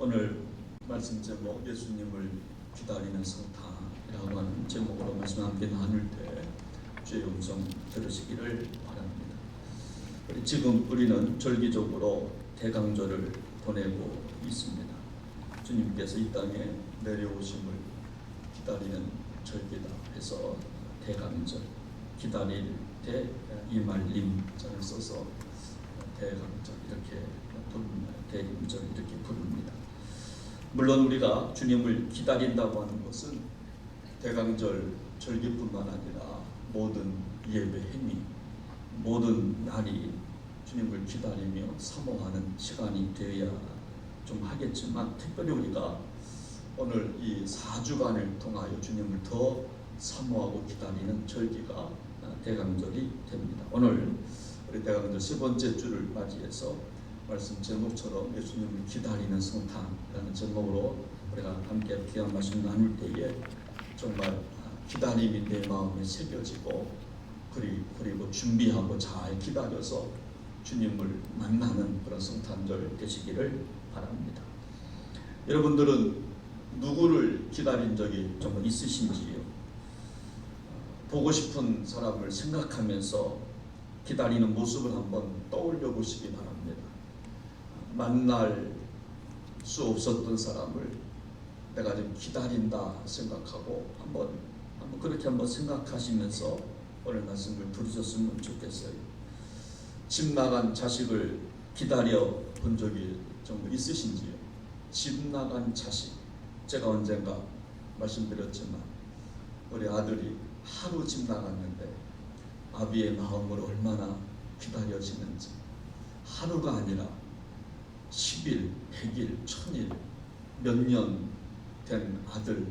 오늘 말씀 제목 예수님을 기다리는 성탄이라고 하는 제목으로 말씀 함께 나눌 때 주의 음성 들으시기를 바랍니다. 지금 우리는 절기적으로 대강절을 보내고 있습니다. 주님께서 이 땅에 내려오심을 기다리는 절기다 해서 대강절, 기다릴 때 이말림자를 써서 대강절 이렇게 부릅니다. 대림절 이렇게 부릅니다. 물론 우리가 주님을 기다린다고 하는 것은 대강절 절기뿐만 아니라 모든 예배 행위, 모든 날이 주님을 기다리며 사모하는 시간이 되어야 좀 하겠지만, 특별히 우리가 오늘 이 4주간을 통하여 주님을 더 사모하고 기다리는 절기가 대강절이 됩니다. 오늘 우리 대강절 세 번째 주를 맞이해서 말씀 제목처럼 예수님을 기다리는 성탄이라는 제목으로 우리가 함께 귀한 말씀 나눌 때에 정말 기다림이 내 마음에 새겨지고 그리고 준비하고 잘 기다려서 주님을 만나는 그런 성탄절 되시기를 바랍니다. 여러분들은 누구를 기다린 적이 좀 있으신지요? 보고 싶은 사람을 생각하면서 기다리는 모습을 한번 떠올려 보시기 바랍니다. 만날 수 없었던 사람을 내가 좀 기다린다 생각하고 한번 그렇게 한번 생각하시면서 오늘 말씀을 들으셨으면 좋겠어요. 집 나간 자식을 기다려 본 적이 좀 있으신지요? 집 나간 자식, 제가 언젠가 말씀드렸지만 우리 아들이 하루 집 나갔는데 아비의 마음을 얼마나 기다려지는지, 하루가 아니라 10일, 100일, 1000일, 몇 년 된 아들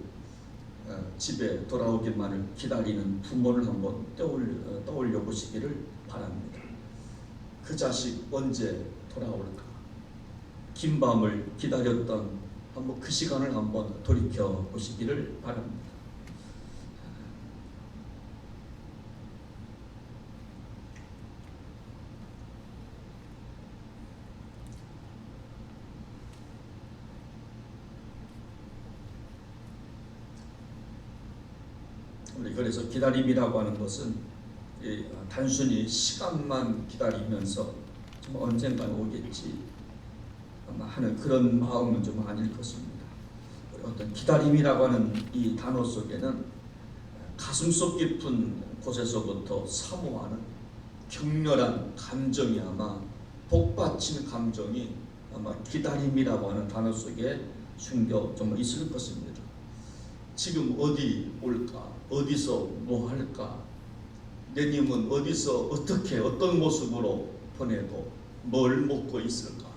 집에 돌아오기만을 기다리는 부모를 한번 떠올려 보시기를 바랍니다. 그 자식 언제 돌아올까? 긴 밤을 기다렸던 한번 그 시간을 한번 돌이켜 보시기를 바랍니다. 그래서 기다림이라고 하는 것은 단순히 시간만 기다리면서 좀 언젠가 오겠지 아마 하는 그런 마음은 좀 아닐 것입니다. 어떤 기다림이라고 하는 이 단어 속에는 가슴속 깊은 곳에서부터 사모하는 격렬한 감정이, 아마 복받친 감정이 아마 기다림이라고 하는 단어 속에 숨겨 좀 있을 것입니다. 지금 어디 올까? 어디서 뭐 할까? 내님은 어디서 어떻게 어떤 모습으로 보내고 뭘 먹고 있을까?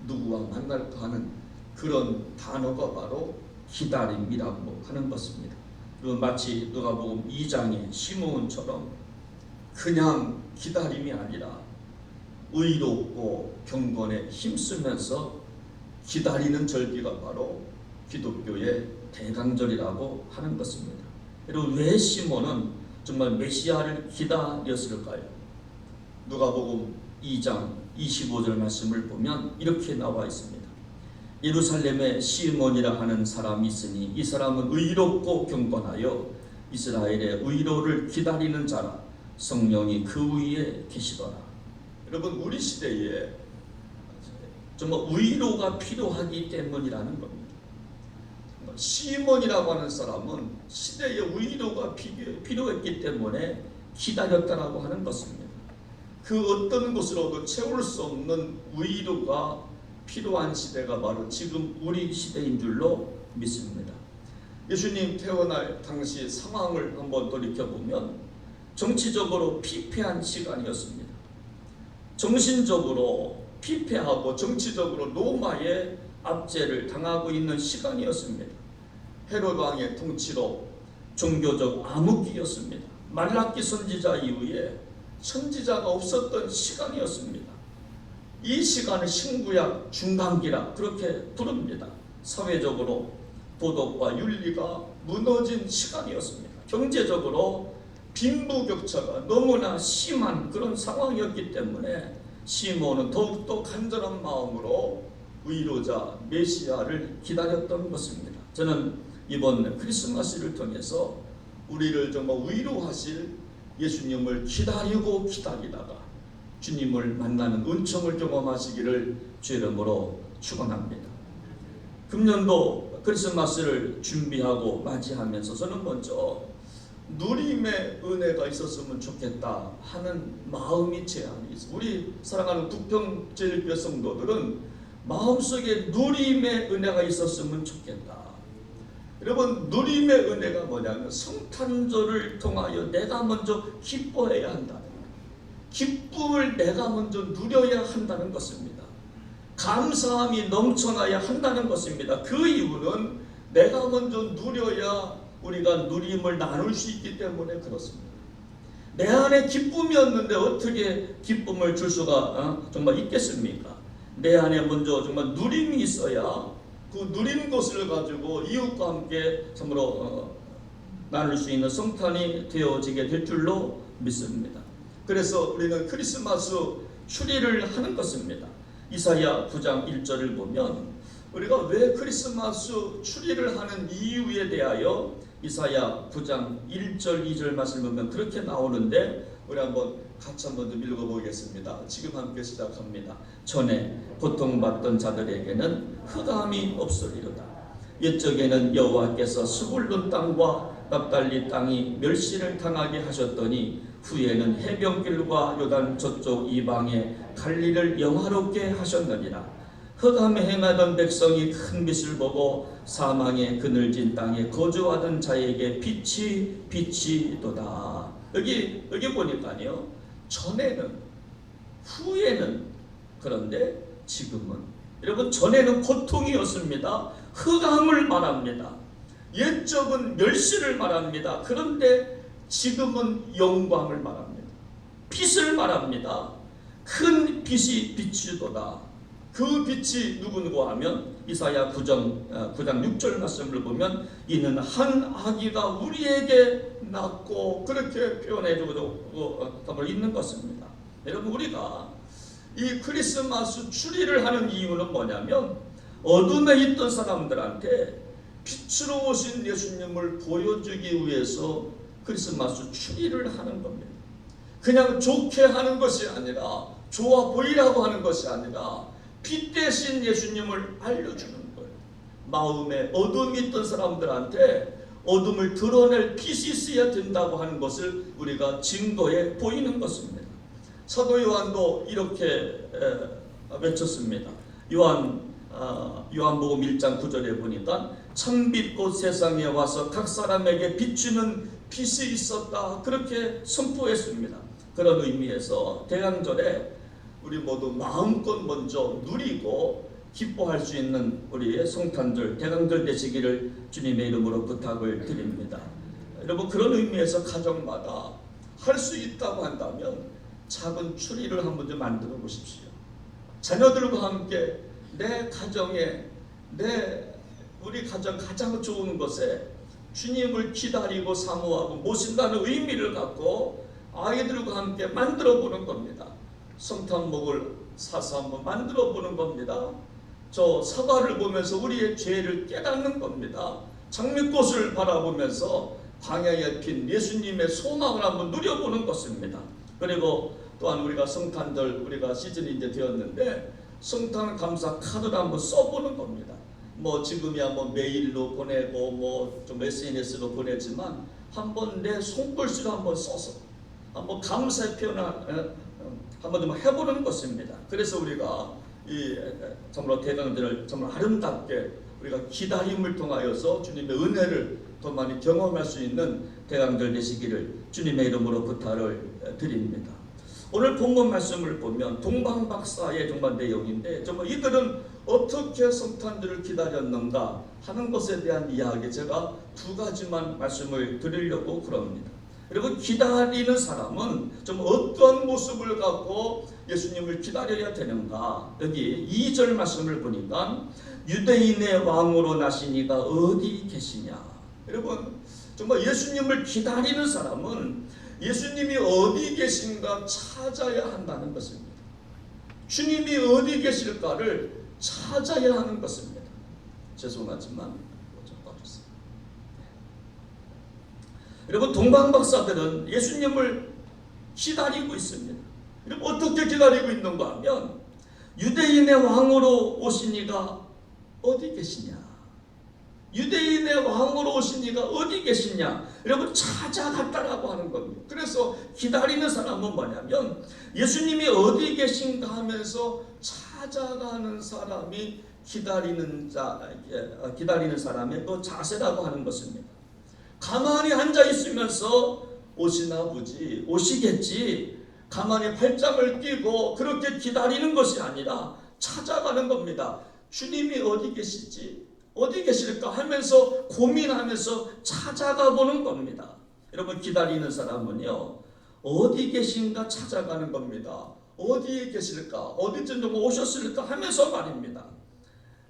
누구와 만날까 하는 그런 단어가 바로 기다림이라고 하는 것입니다. 그리고 마치 누가복음 2장의 시므온처럼 그냥 기다림이 아니라 의롭고 경건에 힘쓰면서 기다리는 절기가 바로 기독교의 대강절이라고 하는 것입니다. 그리고 왜 시몬은 정말 메시아를 기다렸을까요? 누가복음 2장 25절 말씀을 보면 이렇게 나와 있습니다. 예루살렘에 시몬이라 하는 사람이 있으니 이 사람은 의롭고 경건하여 이스라엘의 의로를 기다리는 자라, 성령이 그 위에 계시더라. 여러분, 우리 시대에 정말 의로가 필요하기 때문이라는 겁니다. 시몬이라고 하는 사람은 시대의 의로가 필요했기 때문에 기다렸다라고 하는 것입니다. 그 어떤 것으로도 채울 수 없는 의로가 필요한 시대가 바로 지금 우리 시대인 줄로 믿습니다. 예수님 태어날 당시 상황을 한번 돌이켜보면 정치적으로 피폐한 시간이었습니다. 정신적으로 피폐하고 정치적으로 로마의 압제를 당하고 있는 시간이었습니다. 헤롯 왕의 통치로 종교적 암흑기였습니다. 말라기 선지자 이후에 선지자가 없었던 시간이었습니다. 이 시간을 신구약 중간기라 그렇게 부릅니다. 사회적으로 도덕과 윤리가 무너진 시간이었습니다. 경제적으로 빈부격차가 너무나 심한 그런 상황이었기 때문에 시몬은 더욱더 간절한 마음으로 위로자 메시아를 기다렸던 것입니다. 저는 이번 크리스마스를 통해서 우리를 정말 위로하실 예수님을 기다리고 기다리다가 주님을 만나는 은총을 경험하시기를 주의 이름으로 축원합니다. 금년도 크리스마스를 준비하고 맞이하면서 저는 먼저 누림의 은혜가 있었으면 좋겠다 하는 마음이 제 안에 있어요. 우리 사랑하는 부평제일교회 성도들은 마음속에 누림의 은혜가 있었으면 좋겠다. 여러분, 누림의 은혜가 뭐냐면 성탄절을 통하여 내가 먼저 기뻐해야 한다는 거예요. 기쁨을 내가 먼저 누려야 한다는 것입니다. 감사함이 넘쳐나야 한다는 것입니다. 그 이유는 내가 먼저 누려야 우리가 누림을 나눌 수 있기 때문에 그렇습니다. 내 안에 기쁨이 없는데 어떻게 기쁨을 줄 수가 정말 있겠습니까? 내 안에 먼저 정말 누림이 있어야 그 누린 것을 가지고 이웃과 함께 참으로 나눌 수 있는 성탄이 되어지게 될 줄로 믿습니다. 그래서 우리는 크리스마스 추리를 하는 것입니다. 이사야 9장 1절을 보면 우리가 왜 크리스마스 추리를 하는 이유에 대하여 이사야 9장 1절 2절 말씀을 보면 그렇게 나오는데 우리 같이 한번 좀 읽어보겠습니다. 지금 함께 시작합니다. 전에 고통받던 자들에게는 흑암이 없으리로다. 옛적에는 여호와께서 스불룬 땅과 납달리 땅이 멸시를 당하게 하셨더니 후에는 해변길과 요단 저쪽 이방에 갈리를 영화롭게 하셨느니라. 흑암에 행하던 백성이 큰 빛을 보고 사망의 그늘진 땅에 거주하던 자에게 빛이 도다. 여기 보니까요, 전에는 후에는, 그런데 지금은, 여러분, 전에는 고통이었습니다. 흑암을 말합니다. 옛적은 멸시를 말합니다. 그런데 지금은 영광을 말합니다. 빛을 말합니다. 큰 빛이 비추도다. 그 빛이 누구누구 하면 이사야 9장 6절 말씀을 보면 이는 한 아기가 우리에게 낳고 그렇게 표현해주고 있는 것입니다. 여러분, 우리가 이 크리스마스 추리를 하는 이유는 뭐냐면 어둠에 있던 사람들한테 빛으로 오신 예수님을 보여주기 위해서 크리스마스 추리를 하는 겁니다. 그냥 좋게 하는 것이 아니라, 좋아 보이라고 하는 것이 아니라 빛 대신 예수님을 알려주는 거예요. 마음에 어둠이 있던 사람들한테 어둠을 드러낼 빛이 있어야 된다고 하는 것을 우리가 증거해 보이는 것입니다. 사도 요한도 이렇게 외쳤습니다. 요한복음 1장 9절에 보니까 참빛 곧 세상에 와서 각 사람에게 비추는 빛이 있었다, 그렇게 선포했습니다. 그런 의미에서 대강절에 우리 모두 마음껏 먼저 누리고 기뻐할 수 있는 우리의 성탄절, 대강절 되시기를 주님의 이름으로 부탁을 드립니다. 여러분, 그런 의미에서 가정마다 할 수 있다고 한다면 작은 추리를 한번 좀 만들어 보십시오. 자녀들과 함께 내 가정에, 우리 가정 가장 좋은 것에 주님을 기다리고 사모하고 모신다는 의미를 갖고 아이들과 함께 만들어 보는 겁니다. 성탄목을 사서 한번 만들어 보는 겁니다. 저 사과를 보면서 우리의 죄를 깨닫는 겁니다. 장미꽃을 바라보면서 광야에 핀 예수님의 소망을 한번 누려보는 것입니다. 그리고 또한 우리가 성탄절, 우리가 시즌이 이제 되었는데 성탄 감사 카드를 한번 써보는 겁니다. 지금이야 메일로 보내고 좀 SNS로 보내지만 한번 내 손글씨로 한번 써서 한번 감사의 표현을 한번 좀 해보는 것입니다. 그래서 우리가 이 정말 대강절을 정말 아름답게 우리가 기다림을 통하여서 주님의 은혜를 더 많이 경험할 수 있는 대강절 되시기를 주님의 이름으로 부탁을 드립니다. 오늘 본문 말씀을 보면 동방박사의 정말 내용인데 정말 이들은 어떻게 성탄절을 기다렸는가 하는 것에 대한 이야기, 제가 두 가지만 말씀을 드리려고 그럽니다. 여러분, 기다리는 사람은 좀 어떤 모습을 갖고 예수님을 기다려야 되는가? 여기 2절 말씀을 보니까 유대인의 왕으로 나신 이가 어디 계시냐? 여러분, 정말 예수님을 기다리는 사람은 예수님이 어디 계신가 찾아야 한다는 것입니다. 주님이 어디 계실까를 찾아야 하는 것입니다. 죄송하지만 좀 빠졌어요. 여러분, 동방박사들은 예수님을 기다리고 있습니다. 여러분, 어떻게 기다리고 있는가 하면 유대인의 왕으로 오신 이가 어디 계시냐? 유대인의 왕으로 오신 이가 어디 계시냐? 여러분, 찾아갔다라고 하는 겁니다. 그래서 기다리는 사람은 뭐냐면 예수님이 어디 계신가 하면서 찾아가는 사람이 기다리는 사람의 그 자세라고 하는 것입니다. 가만히 앉아 있으면서 오시나 보지, 오시겠지, 가만히 팔짱을 끼고 그렇게 기다리는 것이 아니라 찾아가는 겁니다. 주님이 어디 계시지? 어디 계실까 하면서 고민하면서 찾아가 보는 겁니다. 여러분, 기다리는 사람은요, 어디 계신가 찾아가는 겁니다. 어디에 계실까? 어디쯤 좀 오셨을까 하면서 말입니다.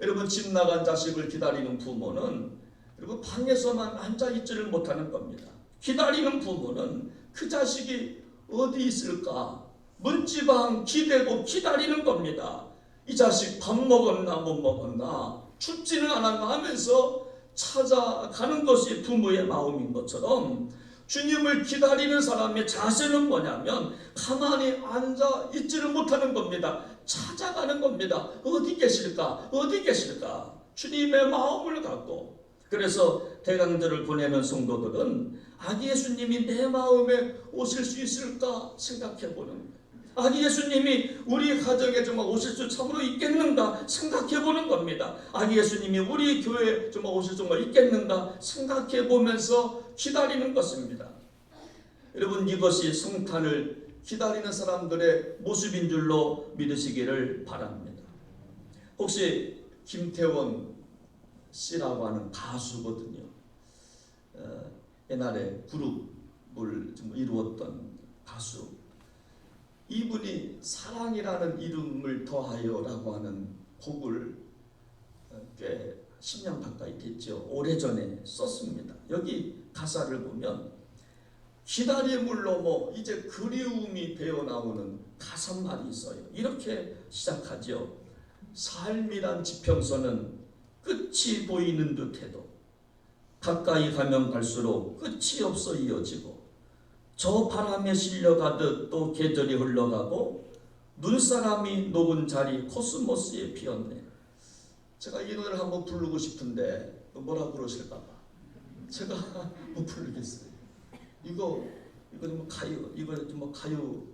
여러분, 집 나간 자식을 기다리는 부모는 여러분 방에서만 앉아 있지를 못하는 겁니다. 기다리는 부모는 그 자식이 어디 있을까? 문지방 기대고 기다리는 겁니다. 이 자식 밥 먹었나 못 먹었나, 춥지는 않았나 하면서 찾아가는 것이 부모의 마음인 것처럼 주님을 기다리는 사람의 자세는 뭐냐면 가만히 앉아 있지를 못하는 겁니다. 찾아가는 겁니다. 어디 계실까? 어디 계실까? 주님의 마음을 갖고. 그래서 대강절을 보내는 성도들은 아기 예수님이 내 마음에 오실 수 있을까 생각해 보는 거예요. 아기 예수님이 우리 가정에 정말 오실 수 참으로 있겠는가 생각해 보는 겁니다. 아기 예수님이 우리 교회에 정말 오실 수 정말 있겠는가 생각해 보면서 기다리는 것입니다. 여러분, 이것이 성탄을 기다리는 사람들의 모습인 줄로 믿으시기를 바랍니다. 혹시 김태원 씨라고 하는 가수거든요. 옛날에 그룹을 이루었던 가수. 이분이 사랑이라는 이름을 더하여라고 하는 곡을 꽤 10년 가까이 됐죠. 오래전에 썼습니다. 여기 가사를 보면 기다림을 넘어 이제 그리움이 배어나오는 가사말이 있어요. 이렇게 시작하죠. 삶이란 지평선은 끝이 보이는 듯해도 가까이 가면 갈수록 끝이 없어 이어지고 저 바람에 실려가듯 또 계절이 흘러가고 눈사람이 녹은 자리 코스모스에 피었네. 제가 이 노래를 한번 부르고 싶은데 뭐라 그러실까 봐 제가 못 부르겠어요. 이거 좀 가요. 이거 좀 가요.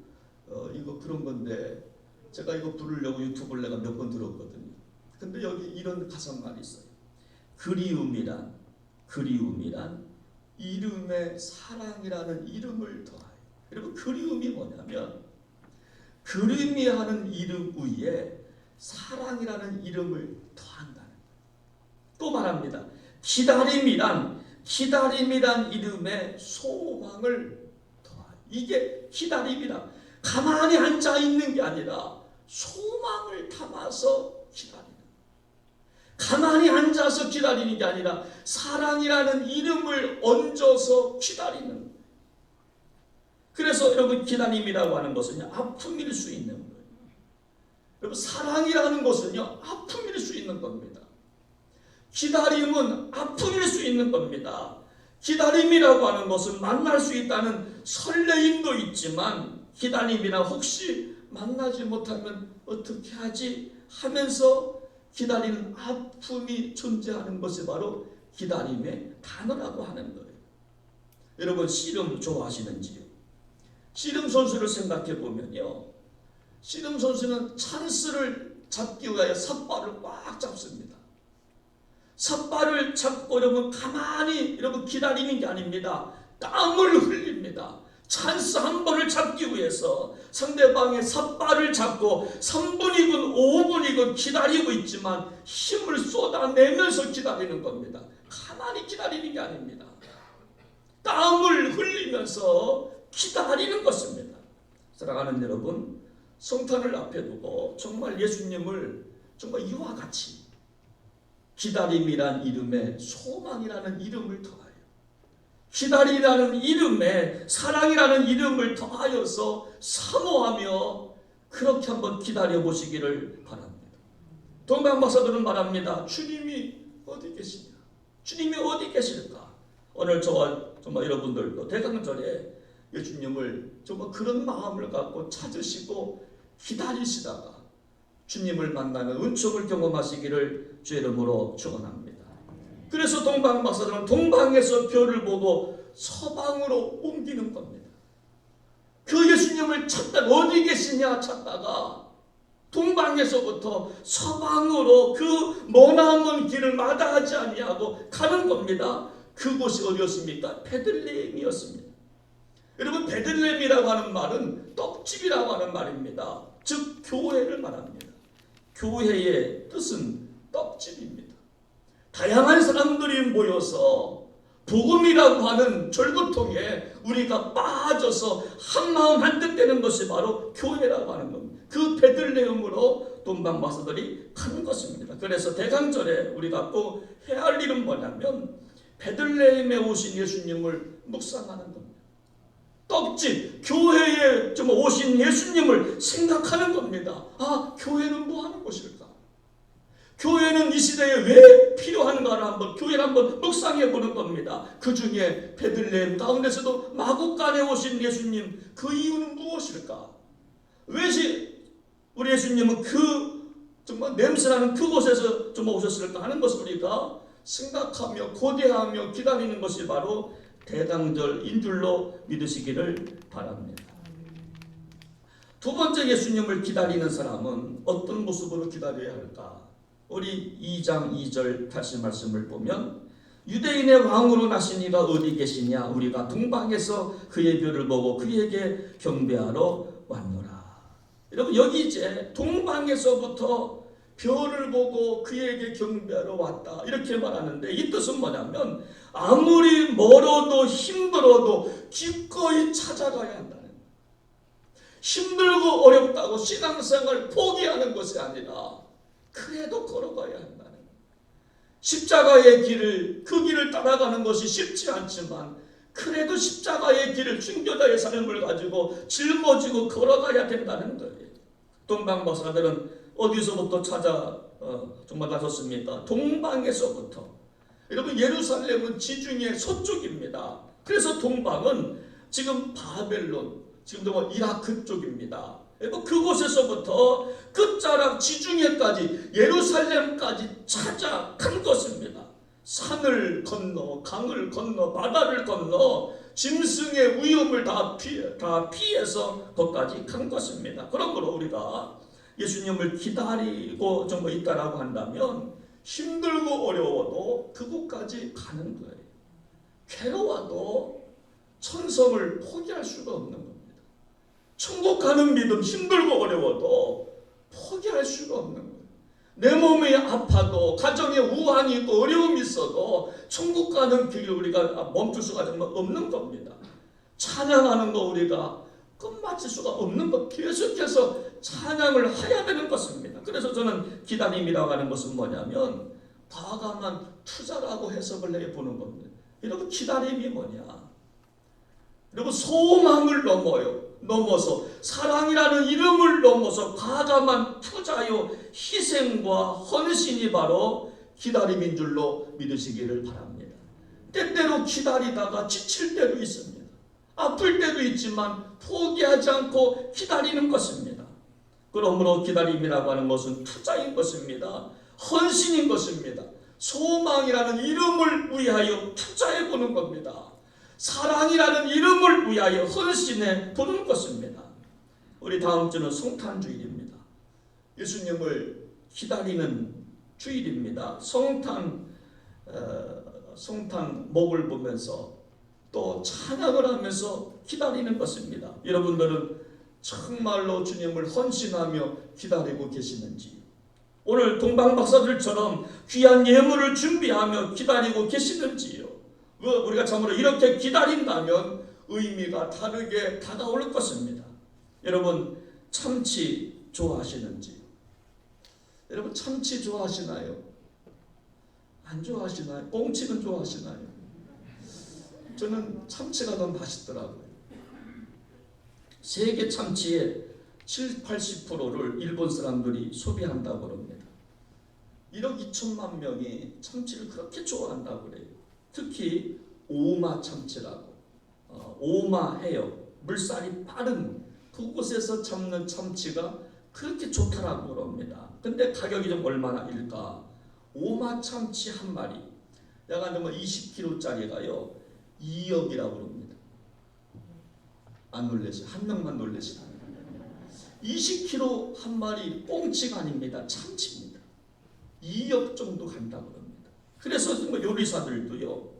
이거 그런 건데 제가 이거 부르려고 유튜브를 내가 몇 번 들었거든요. 근데 여기 이런 가사말이 있어요. 그리움이란 이름에 사랑이라는 이름을 더하여. 여러분, 그리움이 뭐냐면 그림이 하는 이름 위에 사랑이라는 이름을 더한다는. 또 말합니다. 기다림이란 이름에 소망을 더하여. 이게 기다림이라. 가만히 앉아 있는 게 아니라 소망을 담아서 기다리는. 가만히 앉아서 기다리는 게 아니라 사랑이라는 이름을 얹어서 기다리는. 그래서 여러분, 기다림이라고 하는 것은요, 아픔일 수 있는 거예요. 여러분, 사랑이라는 것은요, 아픔일 수 있는 겁니다. 기다림은 아픔일 수 있는 겁니다. 기다림이라고 하는 것은 만날 수 있다는 설레임도 있지만 기다림이나 혹시 만나지 못하면 어떻게 하지 하면서 기다리는 아픔이 존재하는 것이 바로 기다림의 단어라고 하는 거예요. 여러분, 씨름 좋아하시는지요? 씨름 선수를 생각해 보면요, 씨름 선수는 찬스를 잡기 위하여 삿발을 꽉 잡습니다. 삿발을 잡고 여러분 가만히 여러분 기다리는 게 아닙니다. 땀을 흘립니다. 찬스 한 번을 잡기 위해서 상대방의 삿발을 잡고 3분이건 5분이건 기다리고 있지만 힘을 쏟아내면서 기다리는 겁니다. 가만히 기다리는 게 아닙니다. 땀을 흘리면서 기다리는 것입니다. 사랑하는 여러분, 성탄을 앞에 두고 정말 예수님을 정말 이와 같이 기다림이란 이름에 소망이라는 이름을 더하여, 기다리라는 이름에 사랑이라는 이름을 더하여서 사모하며 그렇게 한번 기다려 보시기를 바랍니다. 동방 박사들은 말합니다. 주님이 어디 계시냐? 주님이 어디 계실까? 오늘 저와 정말 여러분들도 대강절에 예수님을 정말 그런 마음을 갖고 찾으시고 기다리시다가 주님을 만나는 은총을 경험하시기를 주의 이름으로 축원합니다. 그래서 동방 박사들은 동방에서 별을 보고 서방으로 옮기는 겁니다. 그 예수님을 찾다가 어디 계시냐 찾다가 동방에서부터 서방으로 그 머나먼 길을 마다하지 아니하고 가는 겁니다. 그곳이 어디였습니까? 베들레헴이었습니다. 여러분, 베들레헴이라고 하는 말은 떡집이라고 하는 말입니다. 즉 교회를 말합니다. 교회의 뜻은 떡집입니다. 다양한 사람들이 모여서 복음이라고 하는 절구통에 우리가 빠져서 한마음 한뜻 되는 것이 바로 교회라고 하는 겁니다. 그 베들레헴으로 동방 박사들이 가는 것입니다. 그래서 대강절에 우리가 꼭 해야 할 일은 뭐냐면 베들레헴에 오신 예수님을 묵상하는 겁니다. 떡집, 교회에 좀 오신 예수님을 생각하는 겁니다. 아, 교회는 뭐 하는 곳일까? 교회는 이 시대에 왜 필요한가를 교회를 한번 묵상해 보는 겁니다. 그 중에 베들레헴 가운데서도 마구간에 오신 예수님, 그 이유는 무엇일까? 왜 우리 예수님은 그 정말 냄새나는 그곳에서 좀 오셨을까 하는 것을 우리가 생각하며 고대하며 기다리는 것이 바로 대강절인 줄로 믿으시기를 바랍니다. 두 번째, 예수님을 기다리는 사람은 어떤 모습으로 기다려야 할까? 우리 2장 2절 다시 말씀을 보면 유대인의 왕으로 나신 이가 어디 계시냐? 우리가 동방에서 그의 별을 보고 그에게 경배하러 왔노라. 여러분, 여기 이제 동방에서부터 별을 보고 그에게 경배하러 왔다 이렇게 말하는데, 이 뜻은 뭐냐면 아무리 멀어도 힘들어도 기꺼이 찾아가야 한다는 거예요. 힘들고 어렵다고 신앙생활 포기하는 것이 아니라 그래도 걸어가야 한다는 거예요. 십자가의 길을, 그 길을 따라가는 것이 쉽지 않지만 그래도 십자가의 길을, 순교자의 삶을 가지고 짊어지고 걸어가야 된다는 거예요. 동방 박사들은 어디서부터 정말 가셨습니까? 동방에서부터. 여러분, 예루살렘은 지중해 서쪽입니다. 그래서 동방은 지금 바벨론, 지금 이라크 쪽입니다. 그곳에서부터 끝자락 지중해까지, 예루살렘까지 찾아간 것입니다. 산을 건너, 강을 건너, 바다를 건너 짐승의 위험을 다 피해서 거기까지 간 것입니다. 그러므로 우리가 예수님을 기다리고 좀 있다라고 한다면 힘들고 어려워도 그곳까지 가는 거예요. 괴로워도 천성을 포기할 수가 없는 겁니다. 천국 가는 믿음, 힘들고 어려워도 포기할 수가 없는 거예요. 내 몸이 아파도, 가정에 우환이 있고 어려움이 있어도 천국 가는 길을 우리가 멈출 수가 정말 없는 겁니다. 찬양하는 거 우리가 끝마칠 수가 없는 것, 계속해서 찬양을 해야 되는 것입니다. 그래서 저는 기다림이라고 하는 것은 뭐냐면 과감한 투자라고 해석을 해보는 겁니다. 여러분, 기다림이 뭐냐? 여러분, 소망을 넘어서 사랑이라는 이름을 넘어서 과감한 투자요, 희생과 헌신이 바로 기다림인 줄로 믿으시기를 바랍니다. 때때로 기다리다가 지칠 때도 있습니다. 아플 때도 있지만 포기하지 않고 기다리는 것입니다. 그러므로 기다림이라고 하는 것은 투자인 것입니다. 헌신인 것입니다. 소망이라는 이름을 위하여 투자해 보는 겁니다. 사랑이라는 이름을 위하여 헌신해 보는 것입니다. 우리 다음 주는 성탄주일입니다. 예수님을 기다리는 주일입니다. 성탄목을 보면서 또 찬양을 하면서 기다리는 것입니다. 여러분들은 정말로 주님을 헌신하며 기다리고 계시는지, 오늘 동방 박사들처럼 귀한 예물을 준비하며 기다리고 계시는지요? 우리가 참으로 이렇게 기다린다면 의미가 다르게 다가올 것입니다. 여러분, 참치 좋아하시는지? 여러분, 참치 좋아하시나요? 안 좋아하시나요? 꽁치는 좋아하시나요? 저는 참치가 더 맛있더라고요. 세계 참치의 70-80%를 일본 사람들이 소비한다고 합니다. 1억 2천만 명이 참치를 그렇게 좋아한다고 그래요. 특히 오마 참치라고, 오마해요. 물살이 빠른 그곳에서 잡는 참치가 그렇게 좋다라고 그럽니다. 근데 가격이 좀 얼마나 일까? 오마 참치 한 마리, 약간 20kg짜리가요 2억이라고 그럽니다. 안 놀라시? 한 명만 놀라시다. 20kg 한 마리 꽁치가 아닙니다. 참치입니다. 2억 정도 간다고 합니다. 그래서 요리사들도요,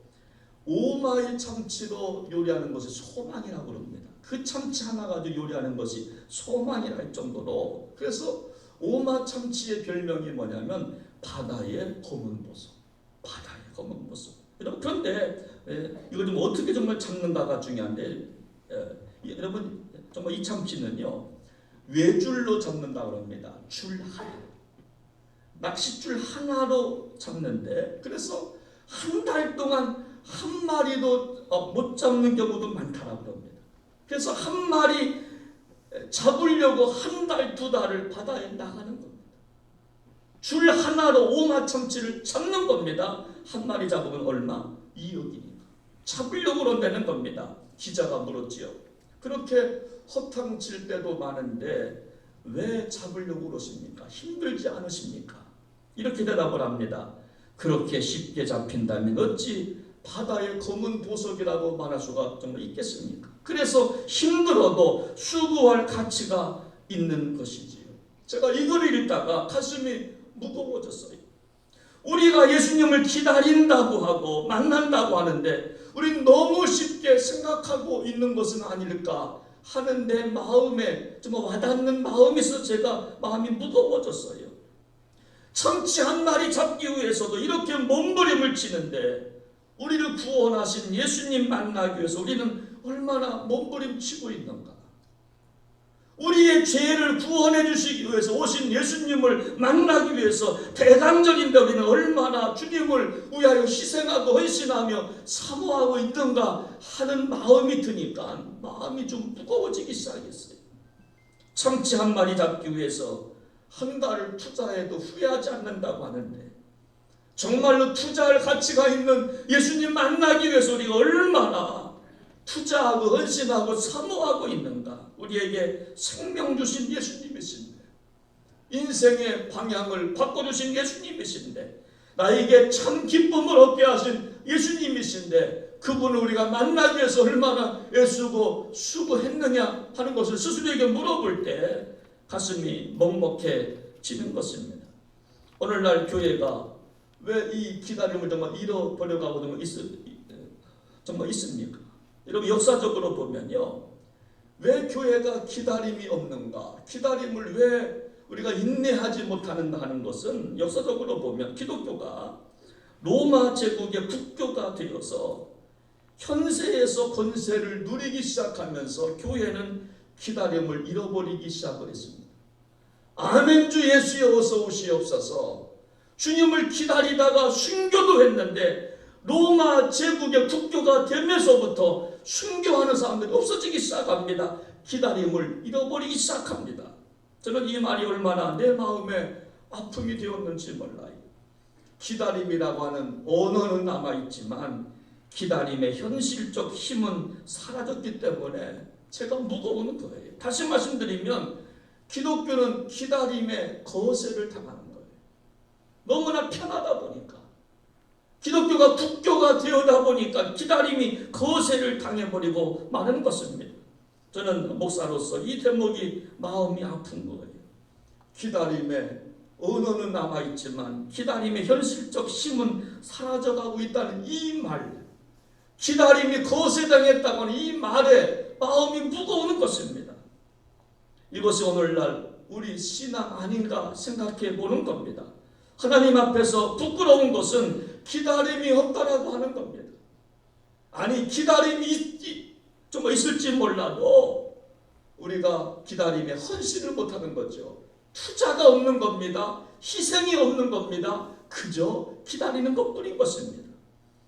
오마의 참치로 요리하는 것이 소망이라고 합니다. 그 참치 하나 가지고 요리하는 것이 소망이라 할 정도로, 그래서 오마 참치의 별명이 뭐냐면 바다의 검은 보석. 바다의 검은 보석. 여러분, 그런데 이걸 좀 어떻게 정말 잡는가가 중요한데, 여러분 정말 이 참치는요 외줄로 잡는다고 합니다. 줄 하나, 낚싯줄 하나로 잡는데, 그래서 한 달 동안 한 마리도 못 잡는 경우도 많다라고 합니다. 그래서 한 마리 잡으려고 한 달, 두 달을 바다에 나가는 겁니다. 줄 하나로 오마 참치를 잡는 겁니다. 한 마리 잡으면 얼마? 2억이니까. 잡으려고 그런다는 겁니다. 기자가 물었지요. 그렇게 허탕칠 때도 많은데 왜 잡으려고 그러십니까? 힘들지 않으십니까? 이렇게 대답을 합니다. 그렇게 쉽게 잡힌다면 어찌 바다의 검은 보석이라고 말할 수가 정말 있겠습니까? 그래서 힘들어도 수고할 가치가 있는 것이지요. 제가 이걸 읽다가 가슴이 무거워졌어요. 우리가 예수님을 기다린다고 하고 만난다고 하는데 우리는 너무 쉽게 생각하고 있는 것은 아닐까 하는 내 마음에 정말 와닿는 마음이 있어서 제가 마음이 무거워졌어요. 참치 한 마리 잡기 위해서도 이렇게 몸부림을 치는데 우리를 구원하신 예수님 만나기 위해서 우리는 얼마나 몸부림치고 있는가. 우리의 죄를 구원해 주시기 위해서 오신 예수님을 만나기 위해서 대강적인데 우리는 얼마나 주님을 위하여 희생하고 헌신하며 사모하고 있던가 하는 마음이 드니까 마음이 좀 무거워지기 시작했어요. 참치 한 마리 잡기 위해서 한 달을 투자해도 후회하지 않는다고 하는데 정말로 투자할 가치가 있는 예수님 만나기 위해서 우리가 얼마나 투자하고 헌신하고 사모하고 있는가. 우리에게 생명 주신 예수님이신데, 인생의 방향을 바꿔주신 예수님이신데, 나에게 참 기쁨을 얻게 하신 예수님이신데, 그분을 우리가 만나기 위해서 얼마나 애쓰고 수고했느냐 하는 것을 스스로에게 물어볼 때 가슴이 먹먹해지는 것입니다. 오늘날 교회가 왜 이 기다림을 정말 잃어버려가고 정말 있습니까? 여러분, 역사적으로 보면요, 왜 교회가 기다림이 없는가, 기다림을 왜 우리가 인내하지 못하는가 하는 것은 역사적으로 보면 기독교가 로마 제국의 국교가 되어서 현세에서 권세를 누리기 시작하면서 교회는 기다림을 잃어버리기 시작을 했습니다. 아멘 주 예수여 어서 오시옵소서. 주님을 기다리다가 순교도 했는데 로마 제국의 국교가 되면서부터 순교하는 사람들이 없어지기 시작합니다. 기다림을 잃어버리기 시작합니다. 저는 이 말이 얼마나 내 마음에 아픔이 되었는지 몰라요. 기다림이라고 하는 언어는 남아있지만 기다림의 현실적 힘은 사라졌기 때문에 제가 무거운 거예요. 다시 말씀드리면 기독교는 기다림의 거세를 당하는 거예요. 너무나 편하다 보니까, 기독교가 국교가 되어다 보니까 기다림이 거세를 당해버리고 마는 것입니다. 저는 목사로서 이 대목이 마음이 아픈 거예요. 기다림의 언어는 남아있지만 기다림의 현실적 힘은 사라져가고 있다는 이 말, 기다림이 거세당했다고 하는 이 말에 마음이 무거운 것입니다. 이것이 오늘날 우리 신앙 아닌가 생각해 보는 겁니다. 하나님 앞에서 부끄러운 것은 기다림이 없다라고 하는 겁니다. 아니, 기다림이 좀 있을지 몰라도 우리가 기다림에 헌신을 못하는 거죠. 투자가 없는 겁니다. 희생이 없는 겁니다. 그저 기다리는 것뿐인 것입니다.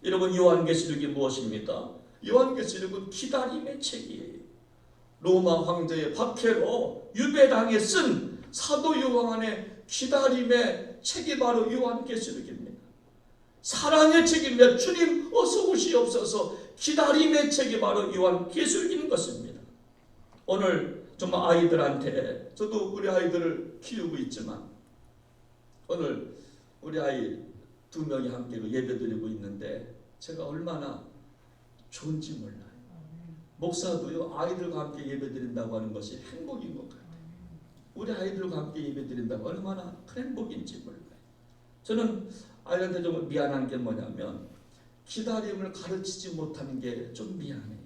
여러분, 요한계시록이 무엇입니까? 요한계시록은 기다림의 책이에요. 로마 황제의 박해로 유배당에 쓴 사도 요한의 기다림의 책이 바로 요한계시록입니다. 사랑의 책임에 주님 어서 오시옵소서 기다림의 책이 바로 요한계시록인 것입니다. 오늘 정말 아이들한테 저도 우리 아이들을 키우고 있지만 오늘 우리 아이 2명이 함께 예배드리고 있는데 제가 얼마나 좋은지 몰라요. 목사도요 아이들과 함께 예배드린다고 하는 것이 행복인 것 같아요. 우리 아이들과 함께 예배드린다고 얼마나 큰 행복인지 몰라요. 저는 아이한테 좀 미안한 게 뭐냐면 기다림을 가르치지 못하는 게 좀 미안해요.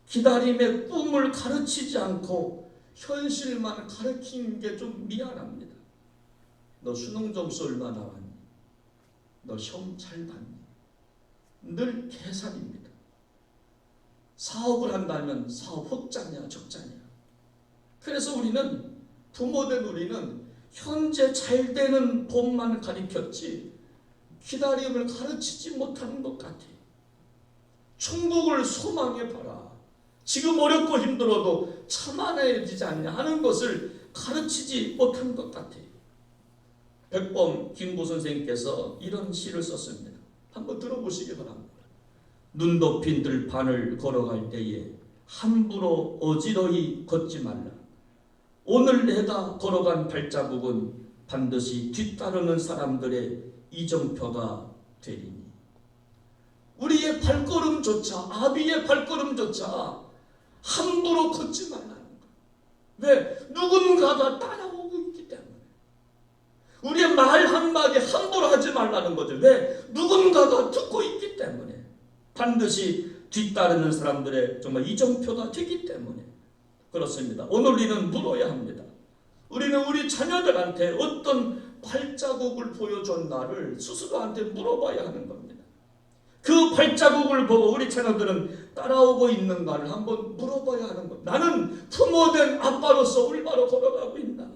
기다림의 꿈을 가르치지 않고 현실만 가르치는 게 좀 미안합니다. 너 수능 점수 얼마 나왔니? 너 시험 잘 봤니? 늘 계산입니다. 사업을 한다면 사업 흑자냐 적자냐. 그래서 우리는 부모된 우리는 현재 잘 되는 법만 가르쳤지 기다림을 가르치지 못하는 것 같아요. 천국을 소망해 봐라. 지금 어렵고 힘들어도 참아내야 되지 않냐 하는 것을 가르치지 못한 것 같아요. 백범 김구 선생님께서 이런 시를 썼습니다. 한번 들어보시기 바랍니다. 눈 덮인 들판을 걸어갈 때에 함부로 어지러이 걷지 말라. 오늘 내가 걸어간 발자국은 반드시 뒤따르는 사람들의 이정표가 되리니. 우리의 발걸음조차 아비의 발걸음조차 함부로 걷지 말라는 거예요. 왜? 누군가가 따라오고 있기 때문에. 우리의 말 한마디 함부로 하지 말라는 거죠. 왜? 누군가가 듣고 있기 때문에. 반드시 뒤따르는 사람들의 정말 이정표가 되기 때문에 그렇습니다. 오늘 우리는 물어야 합니다. 우리는 우리 자녀들한테 어떤 발자국을 보여줬나를 스스로한테 물어봐야 하는 겁니다. 그 발자국을 보고 우리 자녀들은 따라오고 있는가를 한번 물어봐야 하는 겁니다. 나는 부모된 아빠로서 올바로 걸어가고 있나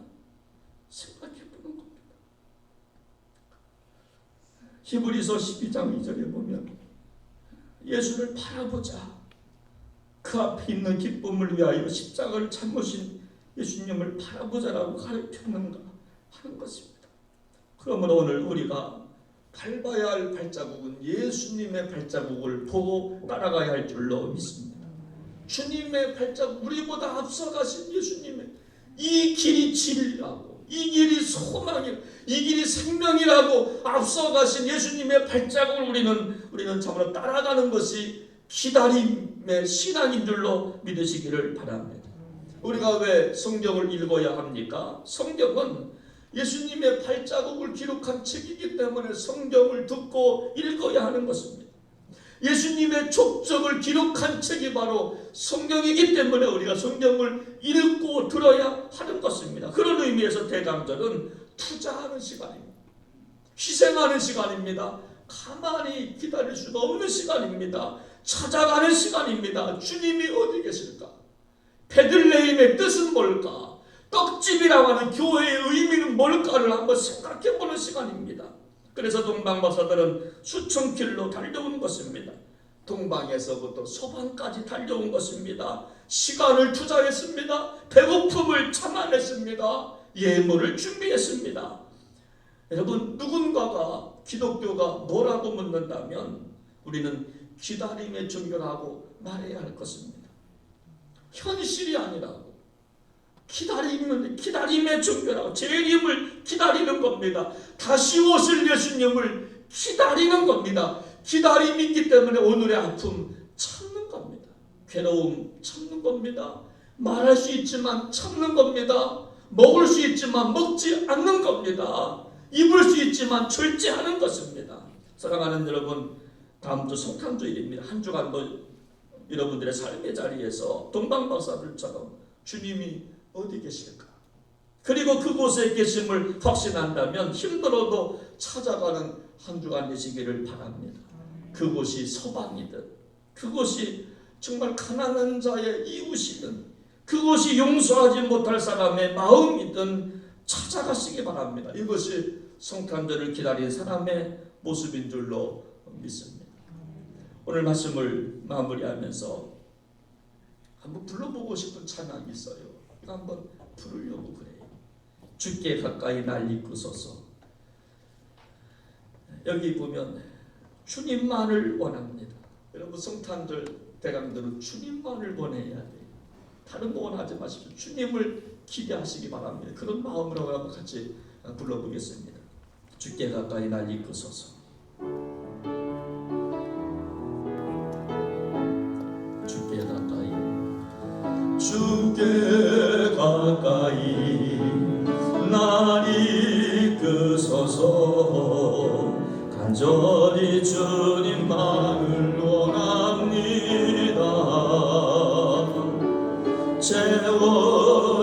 생각해보는 겁니다. 히브리서 12장 2절에 보면 예수를 바라보자. 그 앞에 있는 기쁨을 위하여 십자가를 참으신 예수님을 바라보자라고 가르쳤는가 하는 것입니다. 그러므로 오늘 우리가 밟아야 할 발자국은 예수님의 발자국을 보고 따라가야 할 줄로 믿습니다. 주님의 발자국, 우리보다 앞서가신 예수님의 이 길이 진리라고, 이 길이 소망이라고, 이 길이 생명이라고 앞서가신 예수님의 발자국을 우리는 참으로 따라가는 것이 기다림의 신앙인 줄로 믿으시기를 바랍니다. 우리가 왜 성경을 읽어야 합니까? 성경은 예수님의 발자국을 기록한 책이기 때문에 성경을 듣고 읽어야 하는 것입니다. 예수님의 족적을 기록한 책이 바로 성경이기 때문에 우리가 성경을 읽고 들어야 하는 것입니다. 그런 의미에서 대강절은 투자하는 시간입니다. 희생하는 시간입니다. 가만히 기다릴 수도 없는 시간입니다. 찾아가는 시간입니다. 주님이 어디 계실까? 베들레헴의 뜻은 뭘까? 떡집이라고 하는 교회의 의미는 뭘까를 한번 생각해보는 시간입니다. 그래서 동방박사들은 수천 킬로 달려온 것입니다. 동방에서부터 서방까지 달려온 것입니다. 시간을 투자했습니다. 배고픔을 참아냈습니다. 예물을 준비했습니다. 여러분, 누군가가 기독교가 뭐라고 묻는다면 우리는 기다림의 종교라고 말해야 할 것입니다. 현실이 아니라고. 기다림의 종교라고. 재림을 기다리는 겁니다. 다시 오실 예수님을 기다리는 겁니다. 기다림이 있기 때문에 오늘의 아픔 참는 겁니다. 괴로움 참는 겁니다. 말할 수 있지만 참는 겁니다. 먹을 수 있지만 먹지 않는 겁니다. 입을 수 있지만 절제하는 것입니다. 사랑하는 여러분, 다음 주 성탄주일입니다. 한 주간도 여러분들의 삶의 자리에서 동방박사들처럼 주님이 어디 계실까? 그리고 그곳에 계심을 확신한다면 힘들어도 찾아가는 한 주간 되시기를 바랍니다. 그곳이 서방이든, 그곳이 정말 가난한 자의 이웃이든, 그곳이 용서하지 못할 사람의 마음이든 찾아가시기 바랍니다. 이것이 성탄절을 기다린 사람의 모습인 줄로 믿습니다. 오늘 말씀을 마무리하면서 한번 불러보고 싶은 찬양이 있어요. 이거 한번 부르려고 그래요. 주께 가까이 날 이끄소서. 여기 보면 주님만을 원합니다. 여러분 성탄절 대감들은 주님만을 원해야 돼요. 다른 거 원하지 마십시오. 주님을 기대하시기 바랍니다. 그런 마음으로 한번 같이 불러보겠습니다. 주께 가까이 날 이끄소서. 주께 가까이, 주께 가까이 날 이끄소서. 간절히 주님만을 원합니다.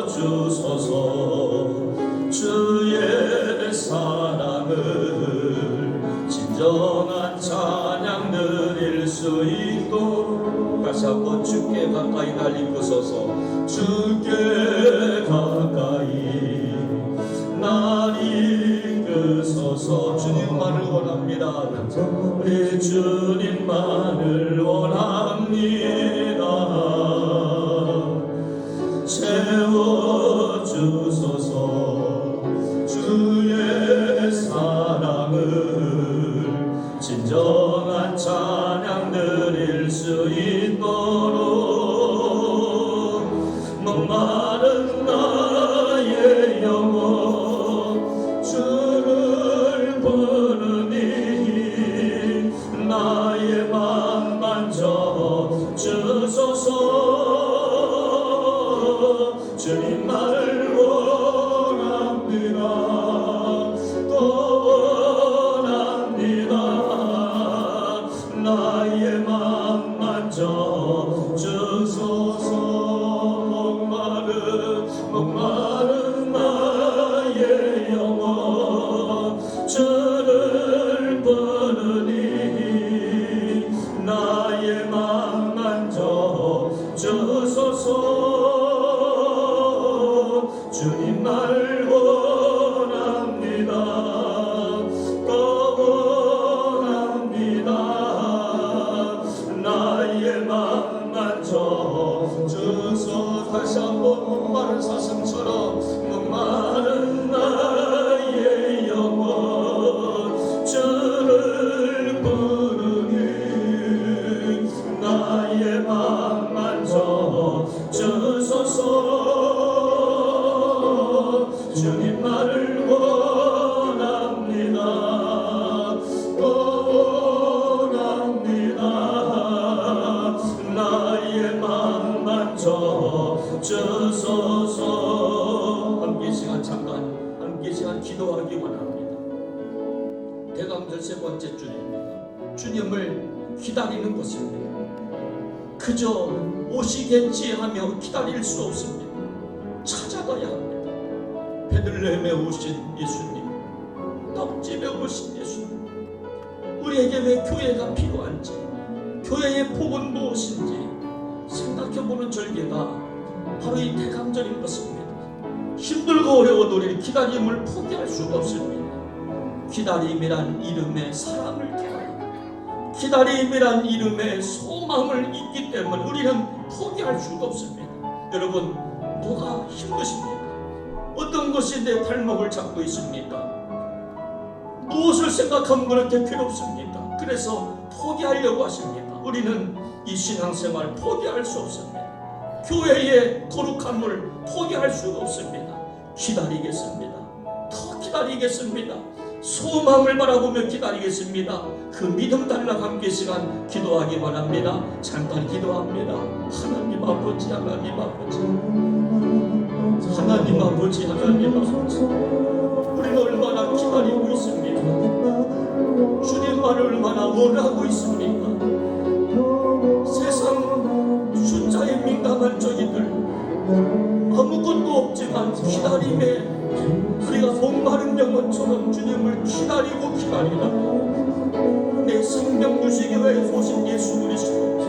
채워주소서. 주의 사랑을 진정한 찬양 드릴 수 있도록. 다시 한번 주께 가까이 날 이끄소서. 주께 가까이 날 이끄소서. 주님만을 원합니다. 우리 주님만을 원합니다. 채워주소서. 주의 사랑을 진정한 찬양 드릴 수 있도록. 목마른 나의 영혼 주를 부르니 나의 맘 만져 주소서. 주님만을 원합니다. 또 원합니다. 나의 맘 만져 주소서. 목마른 나의 영혼 주를 부르니 나의 맘 만져 주소서. 주님만을 원합니다. 또 원합니다. 나의 맘 만져 주소서. 다시 한번 목마른 사슴처럼 목마른 나의 영혼 주를 부르니 나의 맘 만져 주소서. 주님만을 원합니다. 또 원합니다. 나의 맘 만져 주소서. 함께 시간 잠깐 함께 시간 기도하기 원합니다. 대감절 세 번째 주일입니다. 주님을 기다리는 것입니다. 그저 오시겠지 하며 기다릴 수 없습니다. 찾아가야 합니다. 베들레헴에 오신 예수님, 떡집에 오신 예수님, 우리에게 왜 교회가 필요한지, 교회의 복은 무엇인지 생각해보는 절기가 바로 이 대감절인 것입니다. 힘들고 어려워도 우리 기다림을 포기할 수가 없습니다. 기다림이란 이름의 사랑을 통하여, 기다림이란 이름의 소망을 잊기 때문에 우리는 포기할 수가 없습니다. 여러분, 뭐가 힘드십니까? 어떤 것이 내 발목을 잡고 있습니까? 무엇을 생각하면 그렇게 괴롭습니까? 그래서 포기하려고 하십니까? 우리는 이 신앙생활 포기할 수 없습니다. 교회의 거룩함을 포기할 수가 없습니다. 기다리겠습니다. 더 기다리겠습니다. 소망을 바라보며 기다리겠습니다. 그 믿음 달라 함께 시간 기도하기 바랍니다. 잠깐 기도합니다. 하나님 아버지, 하나님 아버지, 하나님 아버지, 하나님 아버지, 우리는 얼마나 기다리고 있습니까? 주님만을 얼마나 원하고 있습니까? 세상 숫자에 민감한 저희들 아무것도 없지만 기다림에 우리가 목마른 영혼처럼 주님을 기다리고 기다리다 내 생명 주시기 위해서 오신 예수 그리스도,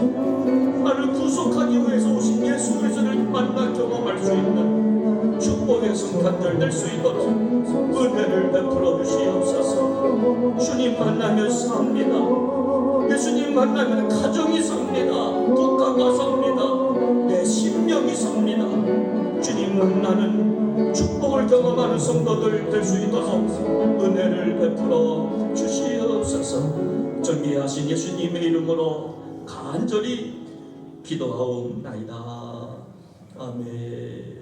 나를 구속하기 위해서 오신 예수 그리스도를 만나 경험할 수 있는 축복의 성탄절 될 수 있도록 은혜를 베풀어 주시옵소서. 주님 만나면 삽니다. 예수님 만나면 가정이 삽니다. 국가가 삽니다. 내 심령이 삽니다. 주님 나는 축복을 경험하는 성도들 될 수 있도록 은혜를 베풀어 주시옵소서. 존귀하신 예수님의 이름으로 간절히 기도하옵나이다. 아멘.